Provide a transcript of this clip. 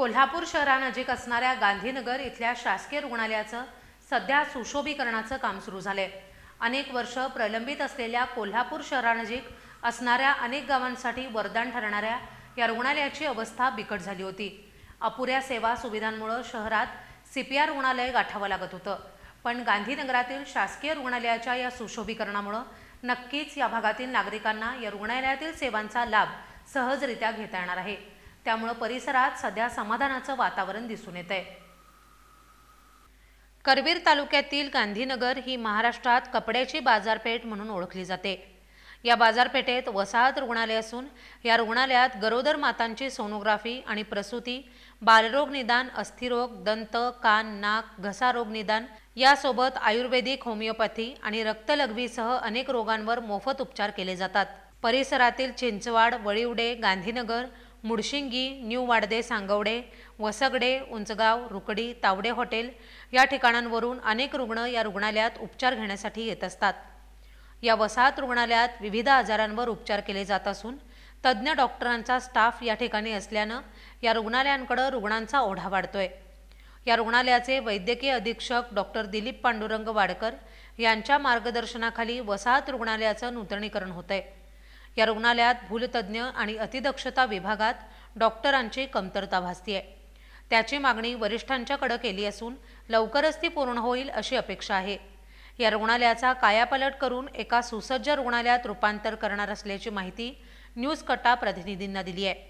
कोल्हापूर शहरानजीक असणाऱ्या गांधीनगर इथल्या शासकीय रुग्णालयाचं सध्या सुशोभीकरणाचं काम सुरू झालंय। अनेक वर्ष प्रलंबित असलेल्या कोल्हापूर शहरानजीक असणाऱ्या अनेक गावांसाठी वरदान ठरणाऱ्या या रुग्णालयाची अवस्था बिकट झाली होती। अपुऱ्या सेवा सुविधांमुळे शहरात CPR रुग्णालय गाठावं लागत होतं। पण गांधीनगरातील शासकीय रुग्णालयाच्या या सुशोभीकरणामुळे नक्कीच या भागातील नागरिकांना या रुग्णालयातील सेवांचा लाभ सहजरित्या घेता येणार आहे। त्यामुळे परिसरात सध्या समाधानाचं वातावरण दिसून येतंय। करवीर तालुक्यातील गांधीनगर ही महाराष्ट्रात कपड्याची बाजारपेठ म्हणून ओळखली जाते। या बाजारपेठेत वसाहत रुग्णालय असून या रुग्णालयात गरोदर मातांची सोनोग्राफी आणि प्रसूती, बालरोग निदान, अस्थिरोग, दंत, कान, नाक, घसा रोग निदान यासोबत आयुर्वेदिक, होमिओपॅथी आणि रक्तलघवीसह अनेक रोगांवर मोफत उपचार केले जातात। परिसरातील चिंचवाड, वळिवडे, गांधीनगर, मुडशिंगी, न्यू वाडदे, सांगवडे, वसगडे, उंचगाव, रुकडी, तावडे हॉटेल या ठिकाणांवरून अनेक रुग्ण या रुग्णालयात उपचार घेण्यासाठी येत असतात। या वसाहत रुग्णालयात विविध आजारांवर उपचार केले जात असून तज्ज्ञ डॉक्टरांचा स्टाफ या ठिकाणी असल्यानं या रुग्णालयांकडे रुग्णांचा ओढा वाढतोय। या रुग्णालयाचे वैद्यकीय अधीक्षक डॉक्टर दिलीप पांडुरंग वाडकर यांच्या मार्गदर्शनाखाली वसाहत रुग्णालयाचं नूतनीकरण होतंय। या रुग्णालयात भूलतज्ञ आणि अतिदक्षता विभागात डॉक्टरांची कमतरता भासतीये। त्याची मागणी वरिष्ठांच्याकडे केली असून लवकरच ती पूर्ण होईल अशी अपेक्षा आहे। या रुग्णालयाचा कायापालट करून एका सुसज्ज रुग्णालयात रूपांतर करणार असल्याची माहिती न्यूज कट्टा प्रतिनिधींना दिली आहे।